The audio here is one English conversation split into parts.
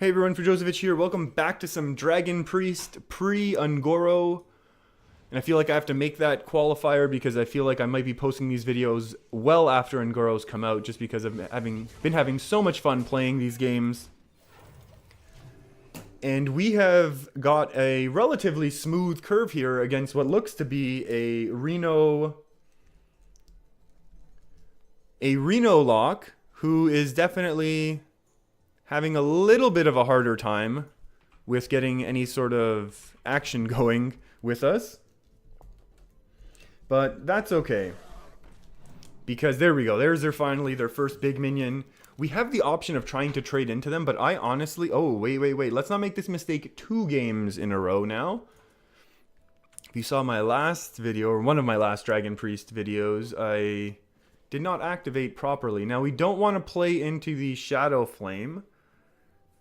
Hey everyone, Josevich here. Welcome back to some Dragon Priest pre-Ungoro. And I feel like I have to make that qualifier because I feel like I might be posting these videos well after Ungoro's come out, just because I've been having so much fun playing these games. And we have got a relatively smooth curve here against what looks to be a Reno Locke, who is definitely having a little bit of a harder time with getting any sort of action going with us. But that's okay. Because there we go. There's finally their first big minion. We have the option of trying to trade into them, but I honestly... Oh, wait. Let's not make this mistake 2 games in a row now. If you saw my last video, or one of my last Dragon Priest videos, I did not activate properly. Now, we don't want to play into the Shadow Flame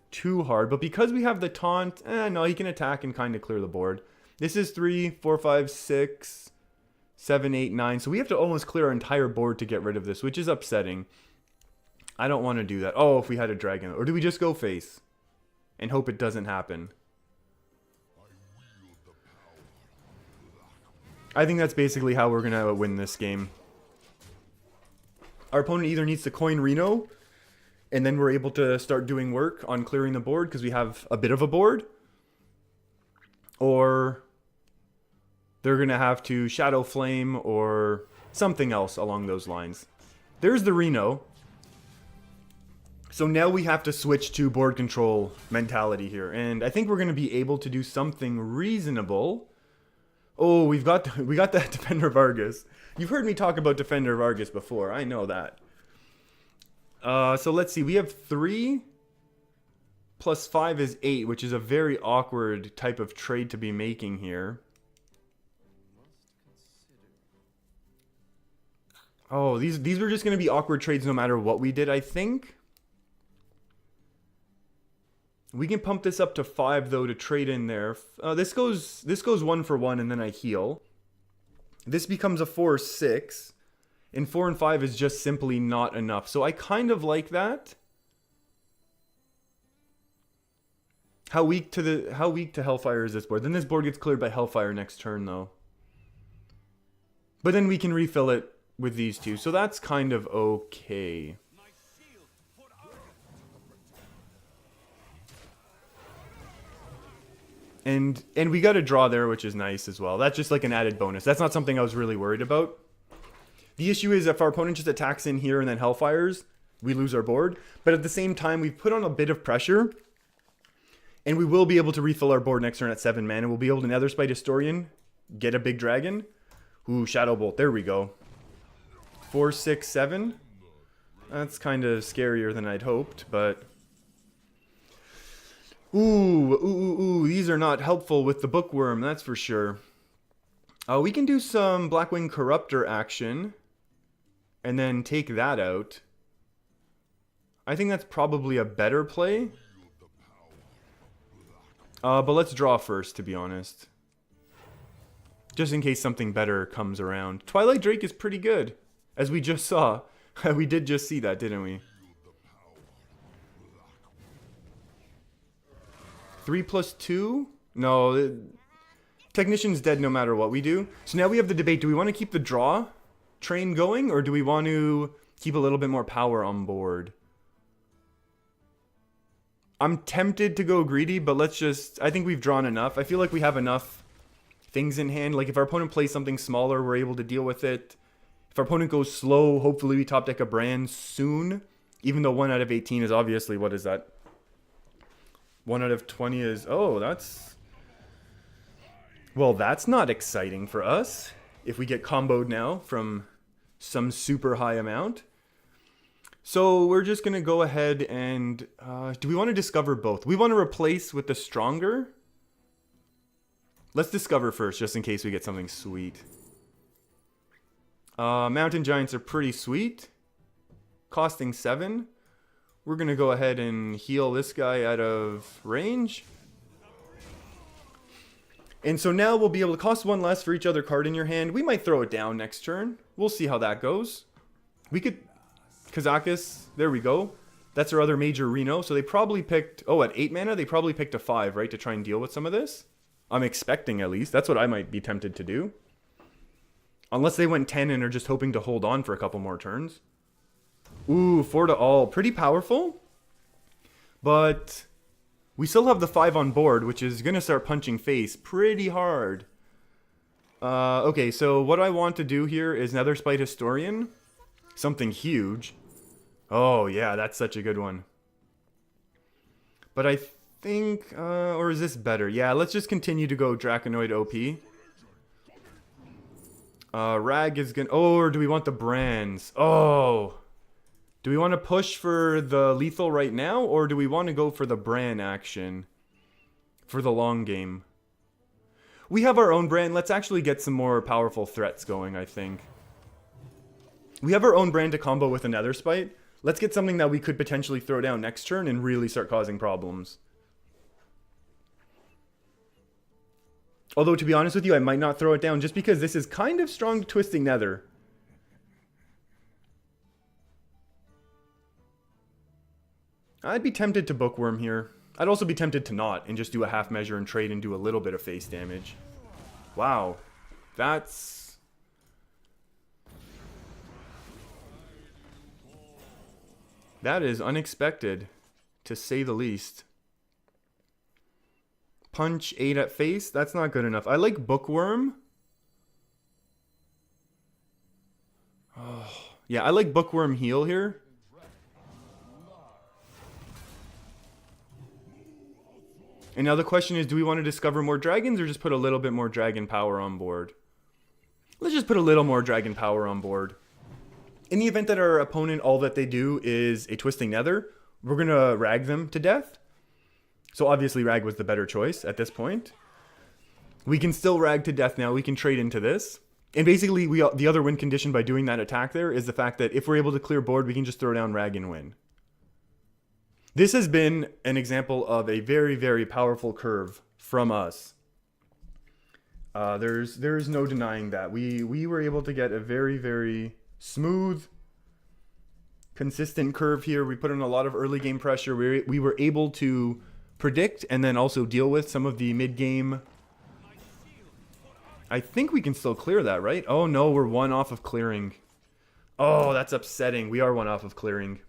too hard, but because we have the taunt, no, he can attack and kind of clear the board. This is 3, 4, 5, 6, 7, 8, 9, so we have to almost clear our entire board to get rid of this, which is upsetting. I don't want to do that. Oh, if we had a dragon. Or do we just go face and hope it doesn't happen? I think that's basically how we're gonna win this game. Our opponent either needs to coin Reno, and then we're able to start doing work on clearing the board because we have a bit of a board. Or they're going to have to Shadow Flame or something else along those lines. There's the Reno. So now we have to switch to board control mentality here. And I think we're going to be able to do something reasonable. Oh, we got that Defender Vargas. You've heard me talk about Defender Vargas before. I know that. So let's see, we have 3 plus 5 is 8, which is a very awkward type of trade to be making here. Oh, these were just going to be awkward trades no matter what we did, I think. We can pump this up to 5 though to trade in there. This goes 1 for 1 and then I heal. This becomes a 4-6. And 4 and 5 is just simply not enough. So I kind of like that. How weak to Hellfire is this board? Then this board gets cleared by Hellfire next turn though. But then we can refill it with these two. So that's kind of okay. And we got a draw there, which is nice as well. That's just like an added bonus. That's not something I was really worried about. The issue is if our opponent just attacks in here and then Hellfires, we lose our board. But at the same time, we've put on a bit of pressure. And we will be able to refill our board next turn at 7 mana. We'll be able to Netherspite Historian, get a big dragon. Ooh, Shadow Bolt. There we go. 4, 6, 7. That's kind of scarier than I'd hoped, but... Ooh. These are not helpful with the Bookworm, that's for sure. We can do some Blackwing Corruptor action. And then take that out. I think that's probably a better play. But let's draw first, to be honest. Just in case something better comes around. Twilight Drake is pretty good, as we just saw. We did just see that, didn't we? 3 plus 2? No, Technician's dead no matter what we do. So now we have the debate. Do we want to keep the draw train going, or do we want to keep a little bit more power on board? I'm tempted to go greedy, but let's just... I think we've drawn enough. I feel like we have enough things in hand. Like if our opponent plays something smaller, we're able to deal with it. If our opponent goes slow, hopefully we top deck a brand soon. Even though 1 out of 18 is obviously... What is that? 1 out of 20 is... Oh, that's... Well, that's not exciting for us. If we get comboed now from some super high amount. So we're just going to go ahead and... do we want to discover both? We want to replace with the stronger? Let's discover first, just in case we get something sweet. Mountain Giants are pretty sweet. Costing 7. We're going to go ahead and heal this guy out of range. And so now we'll be able to cost 1 less for each other card in your hand. We might throw it down next turn. We'll see how that goes. We could... Kazakus, there we go. That's our other major Reno. So they probably picked, oh, at 8 mana, they probably picked a 5, right, to try and deal with some of this. I'm expecting, at least. That's what I might be tempted to do. Unless they went 10 and are just hoping to hold on for a couple more turns. Ooh, 4 to all. Pretty powerful. But we still have the 5 on board, which is going to start punching face pretty hard. Okay, so what I want to do here is Nether Spite Historian. Something huge. Oh, yeah, that's such a good one. But I think, or is this better? Yeah, let's just continue to go Draconoid OP. Rag is gonna, oh, or do we want the brands? Oh. Do we want to push for the lethal right now, or do we want to go for the brand action for the long game? We have our own brand. Let's actually get some more powerful threats going, I think. We have our own brand to combo with a Nether Spite. Let's get something that we could potentially throw down next turn and really start causing problems. Although, to be honest with you, I might not throw it down just because this is kind of strong Twisting Nether. I'd be tempted to Bookworm here. I'd also be tempted to not and just do a half measure and trade and do a little bit of face damage. Wow. That's... that is unexpected, to say the least. Punch 8 at face? That's not good enough. I like Bookworm. Oh, yeah, I like Bookworm heal here. And now the question is, do we want to discover more dragons or just put a little bit more dragon power on board? Let's just put a little more dragon power on board. In the event that our opponent, all that they do is a Twisting Nether, we're going to rag them to death. So obviously rag was the better choice at this point. We can still rag to death now. We can trade into this. And basically, the other win condition by doing that attack there is the fact that if we're able to clear board, we can just throw down rag and win. This has been an example of a very, very powerful curve from us. There's no denying that. We were able to get a very, very smooth, consistent curve here. We put in a lot of early game pressure. We were able to predict and then also deal with some of the mid game. I think we can still clear that, right? Oh no, we're 1 off of clearing. Oh, that's upsetting. We are 1 off of clearing.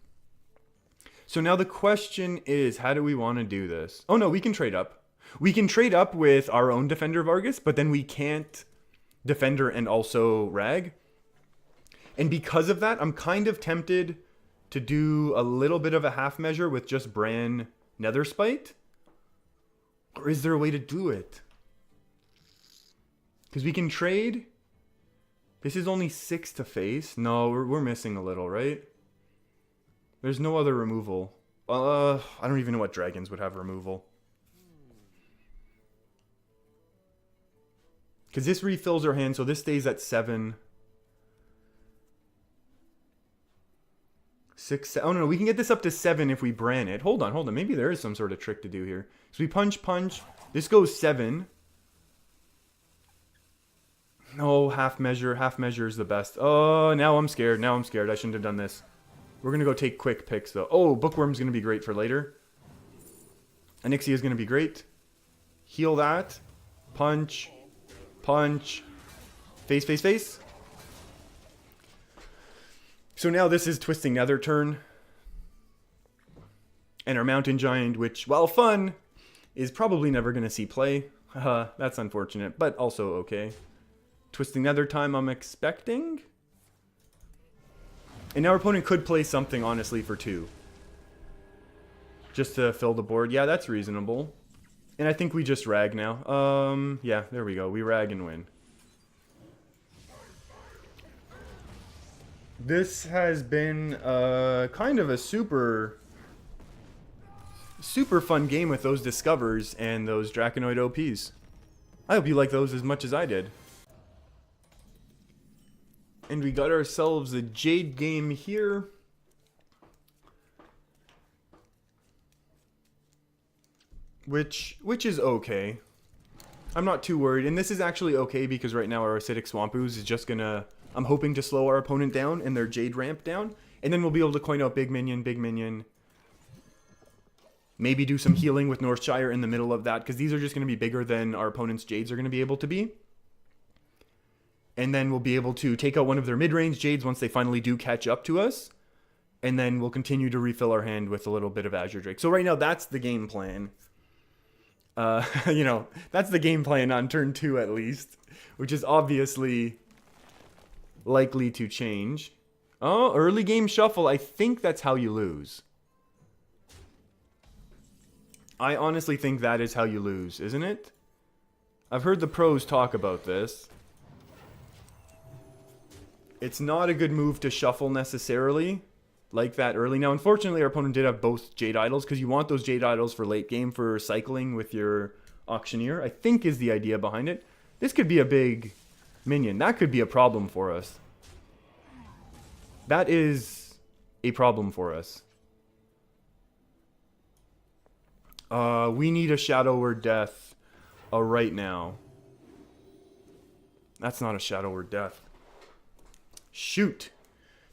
So now the question is, how do we want to do this? Oh no, we can trade up. We can trade up with our own Defender Vargas, but then we can't Defender and also Rag. And because of that, I'm kind of tempted to do a little bit of a half measure with just Bran Nether Spite. Or is there a way to do it? Because we can trade. This is only 6 to face. No, we're missing a little, right? There's no other removal. I don't even know what dragons would have removal. Because this refills our hand, so this stays at 7. 6, oh no, we can get this up to 7 if we Bran it. Hold on. Maybe there is some sort of trick to do here. So we punch. This goes 7. No, half measure. Half measure is the best. Oh, now I'm scared. I shouldn't have done this. We're going to go take quick picks, though. Oh, Bookworm's going to be great for later. Onyxia is going to be great. Heal that. Punch. Face. So now this is Twisting Nether turn. And our Mountain Giant, which, while fun, is probably never going to see play. That's unfortunate, but also okay. Twisting Nether time, I'm expecting. And now our opponent could play something, honestly, for 2. Just to fill the board. Yeah, that's reasonable. And I think we just rag now. Yeah, there we go. We rag and win. This has been kind of a super fun game with those Discovers and those Draconoid OPs. I hope you like those as much as I did. And we got ourselves a Jade game here. Which is okay. I'm not too worried. And this is actually okay because right now our Acidic Swamp Ooze is just gonna... I'm hoping to slow our opponent down and their Jade ramp down. And then we'll be able to coin out big minion, Maybe do some healing with Northshire in the middle of that, because these are just going to be bigger than our opponent's Jades are going to be able to be. And then we'll be able to take out one of their mid-range Jades once they finally do catch up to us. And then we'll continue to refill our hand with a little bit of Azure Drake. So right now, that's the game plan. You know, that's the game plan on turn 2 at least, which is obviously likely to change. Oh, early game shuffle. I think that's how you lose. I honestly think that is how you lose, isn't it? I've heard the pros talk about this. It's not a good move to shuffle necessarily like that early. Now, unfortunately, our opponent did have both Jade Idols, because you want those Jade Idols for late game for cycling with your Auctioneer, I think is the idea behind it. This could be a big minion. That could be a problem for us. That is a problem for us. We need a Shadow Word Death right now. That's not a Shadow Word Death. Shoot.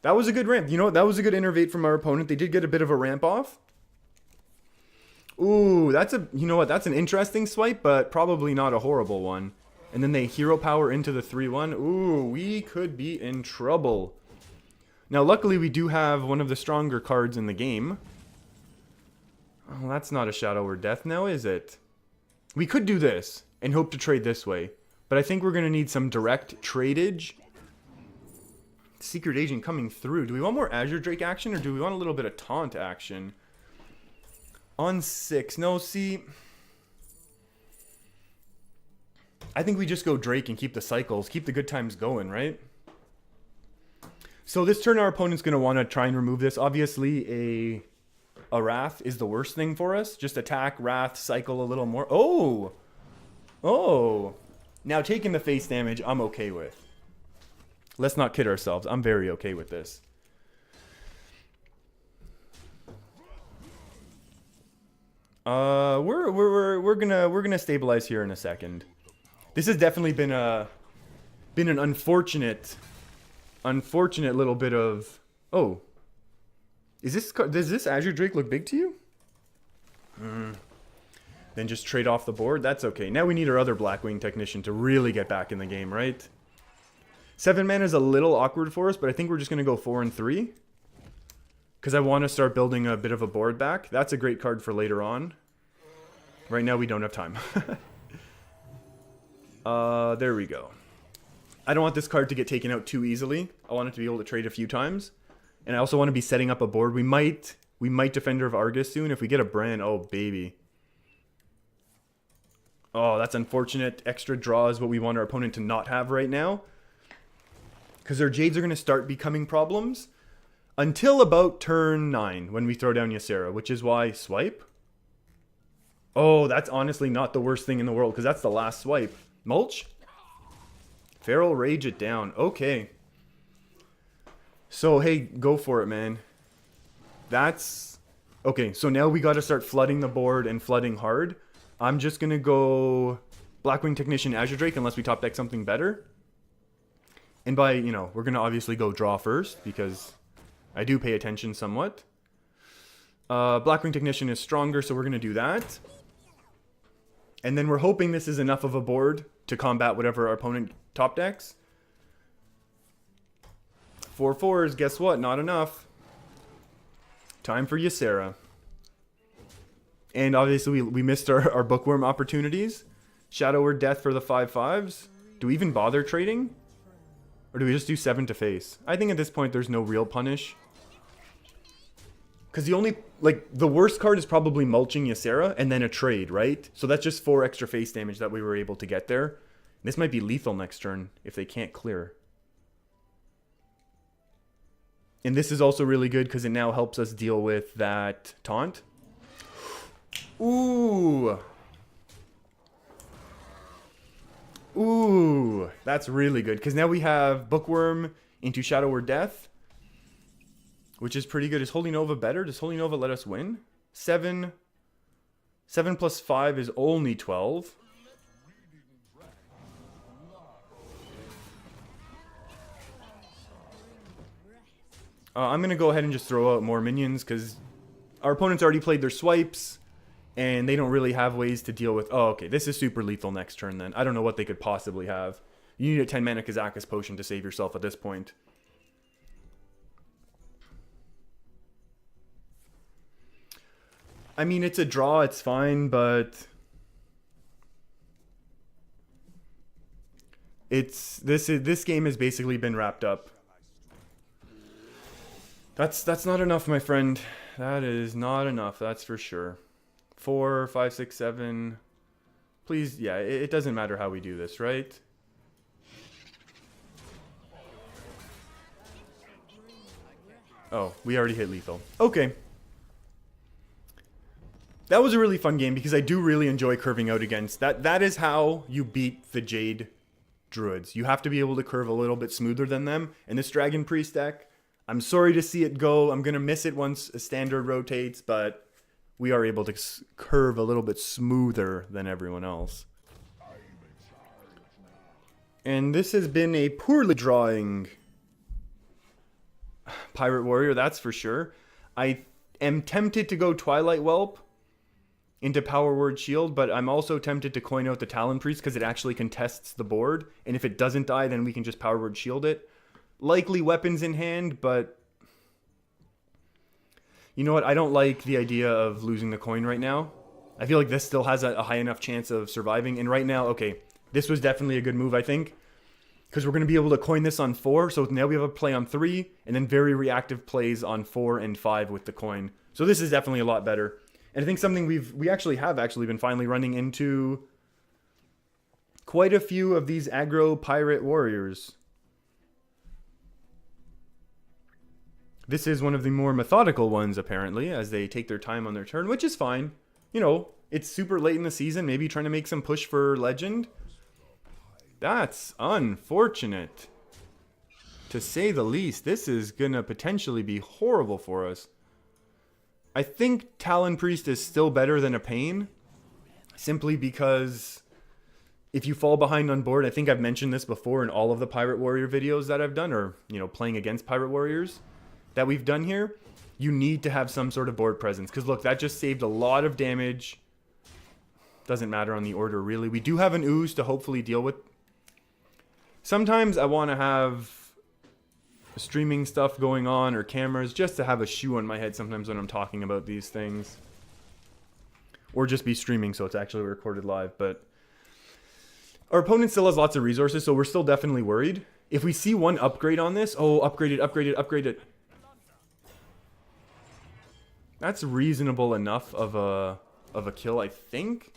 That was a good ramp. You know what? That was a good innervate from our opponent. They did get a bit of a ramp off. Ooh, that's a... You know what? That's an interesting swipe, but probably not a horrible one. And then they hero power into the 3-1. Ooh, we could be in trouble. Now, luckily, we do have one of the stronger cards in the game. Oh, that's not a Shadow Word Death now, is it? We could do this and hope to trade this way. But I think we're going to need some direct tradeage. Secret Agent coming through. Do we want more Azure Drake action, or do we want a little bit of taunt action? On 6. No, see... I think we just go Drake and keep the cycles. Keep the good times going, right? So this turn, our opponent's going to want to try and remove this. Obviously, a Wrath is the worst thing for us. Just attack, Wrath, cycle a little more. Oh! Oh! Now, taking the face damage, I'm okay with. Let's not kid ourselves. I'm very okay with this. We're gonna stabilize here in a second. This has definitely been an unfortunate little bit of... Oh. Does this Azure Drake look big to you? Then just trade off the board? That's okay. Now we need our other Blackwing Technician to really get back in the game, right? 7 mana is a little awkward for us, but I think we're just going to go 4 and 3. Because I want to start building a bit of a board back. That's a great card for later on. Right now we don't have time. There we go. I don't want this card to get taken out too easily. I want it to be able to trade a few times. And I also want to be setting up a board. We might Defender of Argus soon. If we get a Bran, oh baby. Oh, that's unfortunate. Extra draw is what we want our opponent to not have right now. Because their Jades are going to start becoming problems. Until about turn 9 when we throw down Ysera. Which is why swipe. Oh, that's honestly not the worst thing in the world. Because that's the last swipe. Mulch? Feral Rage it down. Okay. So, hey, go for it, man. That's... Okay, so now we got to start flooding the board and flooding hard. I'm just going to go Blackwing Technician Azure Drake unless we top deck something better. And by, you know, we're going to obviously go draw first because I do pay attention somewhat. Blackwing Technician is stronger, so we're going to do that. And then we're hoping this is enough of a board to combat whatever our opponent top decks. 4 4s, guess what? Not enough. Time for Ysera. And obviously we missed our Bookworm opportunities. Shadow Word Death for the 5/5s. Do we even bother trading? Or do we just do 7 to face? I think at this point there's no real punish. Because the only, like, the worst card is probably mulching Ysera and then a trade, right? So that's just 4 extra face damage that we were able to get there. This might be lethal next turn if they can't clear. And this is also really good because it now helps us deal with that taunt. Ooh. Ooh. That's really good. Because now we have Bookworm into Shadow Word Death. Which is pretty good. Is Holy Nova better? Does Holy Nova let us win? 7 plus 5 is only 12. I'm going to go ahead and just throw out more minions because our opponent's already played their swipes. And they don't really have ways to deal with... Oh, okay, this is super lethal next turn then. I don't know what they could possibly have. You need a 10 mana Kazakus potion to save yourself at this point. I mean, it's a draw, it's fine, but... This game has basically been wrapped up. That's not enough, my friend. That is not enough, that's for sure. 4, 5, 6, 7. Please, yeah, it doesn't matter how we do this, right? Oh, we already hit lethal. Okay. That was a really fun game because I do really enjoy curving out against that. That is how you beat the Jade Druids. You have to be able to curve a little bit smoother than them. And this Dragon Priest deck, I'm sorry to see it go. I'm going to miss it once a standard rotates, but we are able to curve a little bit smoother than everyone else. And this has been a poorly drawing Pirate Warrior, that's for sure. I am tempted to go Twilight Whelp into Power Word Shield, but I'm also tempted to coin out the Talon Priest because it actually contests the board, and if it doesn't die, then we can just Power Word Shield it. Likely weapons in hand, but you know what? I don't like the idea of losing the coin right now. I feel like this still has a high enough chance of surviving, and right now, okay, this was definitely a good move, I think, because we're going to be able to coin this on 4, so now we have a play on 3, and then very reactive plays on 4 and 5 with the coin. So this is definitely a lot better. And I think something we actually have been finally running into quite a few of these aggro pirate warriors. This is one of the more methodical ones, apparently, as they take their time on their turn, which is fine. You know, it's super late in the season, maybe trying to make some push for Legend. That's unfortunate, to say the least. This is going to potentially be horrible for us. I think Talon Priest is still better than a Pain, simply because if you fall behind on board, I think I've mentioned this before in all of the Pirate Warrior videos that I've done, or, you know, playing against Pirate Warriors that we've done here, you need to have some sort of board presence. Because look, that just saved a lot of damage. Doesn't matter on the order, really. We do have an ooze to hopefully deal with. Sometimes I want to have streaming stuff going on or cameras just to have a shoe on my head sometimes when I'm talking about these things. Or just be streaming so it's actually recorded live. But our opponent still has lots of resources, so we're still definitely worried. If we see one upgrade on this, oh, upgrade it. That's reasonable enough of a kill, I think.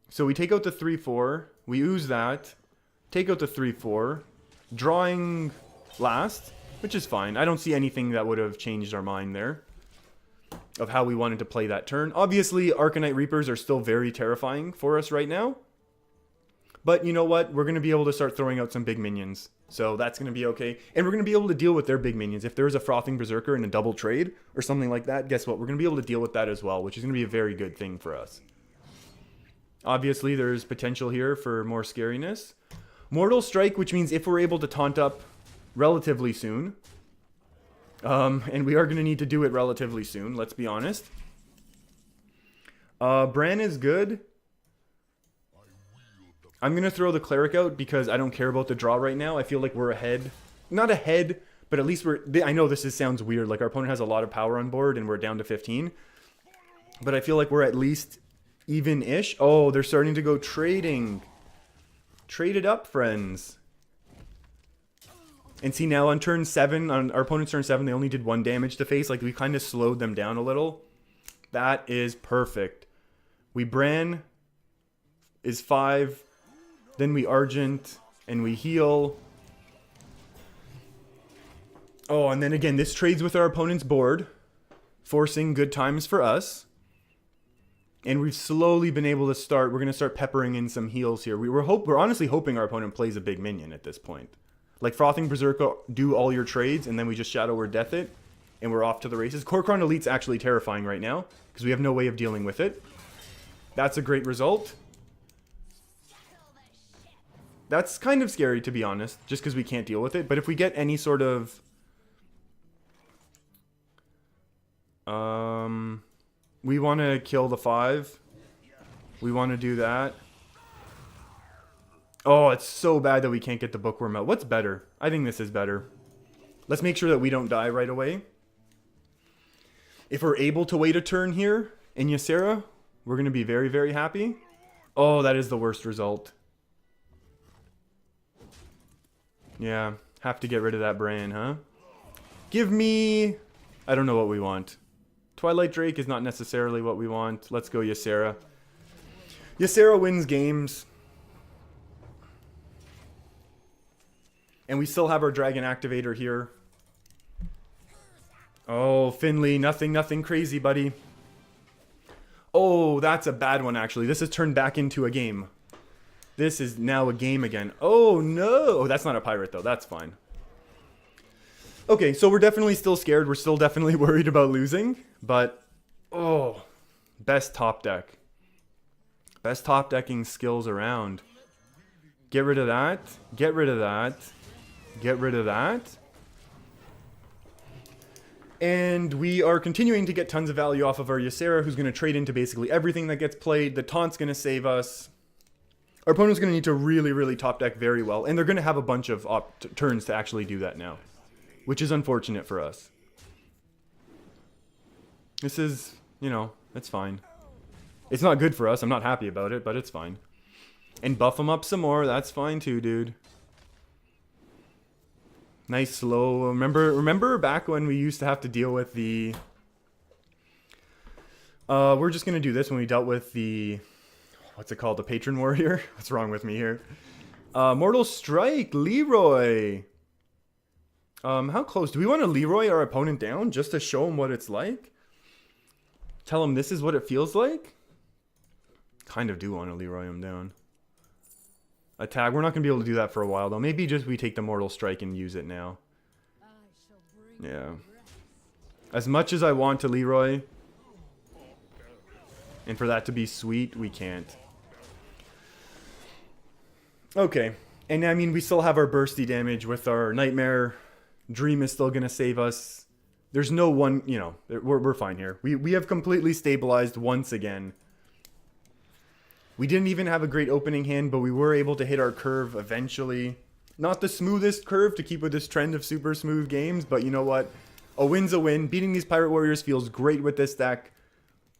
So we take out the 3/4, we ooze that, take out the 3/4, drawing last, which is fine. I don't see anything that would have changed our mind there of how we wanted to play that turn. Obviously, Arcanite Reapers are still very terrifying for us right now. But you know what? We're going to be able to start throwing out some big minions. So that's going to be okay. And we're going to be able to deal with their big minions. If there's a Frothing Berserker in a double trade or something like that, guess what? We're going to be able to deal with that as well, which is going to be a very good thing for us. Obviously, there's potential here for more scariness. Mortal Strike, which means if we're able to taunt up relatively soon, and we are going to need to do it relatively soon, let's be honest. Bran is good. I'm going to throw the Cleric out because I don't care about the draw right now. I feel like we're ahead. Not ahead, but at least we're... I know this sounds weird. Like, our opponent has a lot of power on board and we're down to 15. But I feel like we're at least even-ish. Oh, they're starting to go trading. Trade it up, friends. And see, now on turn 7, on our opponent's turn 7, they only did 1 damage to face. Like, we kind of slowed them down a little. That is perfect. We Bran is 5. Then we Argent, and we heal. Oh, and then again, this trades with our opponent's board, forcing good times for us. And we've slowly been able to start, we're going to start peppering in some heals here. We're honestly hoping our opponent plays a big minion at this point. Like Frothing Berserker, do all your trades, and then we just Shadow Word Death it, and we're off to the races. Kor'kron Elite's actually terrifying right now, because we have no way of dealing with it. That's a great result. That's kind of scary, to be honest, just because we can't deal with it. But if we get any sort of We want to kill the 5. We want to do that. Oh, it's so bad that we can't get the bookworm out. What's better? I think this is better. Let's make sure that we don't die right away. If we're able to wait a turn here in Ysera, we're going to be very, very happy. Oh, that is the worst result. Yeah, have to get rid of that brain, huh? Give me... I don't know what we want. Twilight Drake is not necessarily what we want. Let's go Ysera. Ysera wins games. And we still have our Dragon Activator here. Oh, Finley, nothing crazy, buddy. Oh, that's a bad one, actually. This has turned back into a game. This is now a game again. Oh, no. Oh, that's not a pirate, though. That's fine. Okay, so we're definitely still scared. We're still definitely worried about losing. But, oh, best top deck. Best top decking skills around. Get rid of that. Get rid of that. Get rid of that. And we are continuing to get tons of value off of our Ysera, who's going to trade into basically everything that gets played. The taunt's going to save us. Our opponent's going to need to really, really top deck very well. And they're going to have a bunch of turns to actually do that now, which is unfortunate for us. This is, you know, it's fine. It's not good for us. I'm not happy about it, but it's fine. And buff them up some more. That's fine too, dude. Nice slow. Remember back when we used to have to deal with the... we're just going to do this when we dealt with the... What's it called? The Patron Warrior? What's wrong with me here? Mortal Strike. Leroy. How close? Do we want to Leroy our opponent down just to show him what it's like? Tell him this is what it feels like? Kind of do want to Leroy him down. Attack. We're not going to be able to do that for a while, though. Maybe just we take the Mortal Strike and use it now. Yeah. As much as I want to Leroy, and for that to be sweet, we can't. Okay. And, I mean, we still have our bursty damage with our Nightmare. Dream is still going to save us. There's no one, you know, we're fine here. We have completely stabilized once again. We didn't even have a great opening hand, but we were able to hit our curve eventually. Not the smoothest curve to keep with this trend of super smooth games, but you know what? A win's a win. Beating these Pirate Warriors feels great with this deck.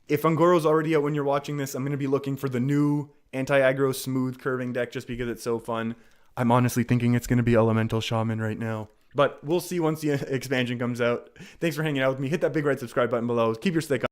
If Ungoro's already out when you're watching this, I'm going to be looking for the new anti-aggro smooth curving deck just because it's so fun. I'm honestly thinking it's going to be Elemental Shaman right now. But we'll see once the expansion comes out. Thanks for hanging out with me. Hit that big red subscribe button below. Keep your stick on.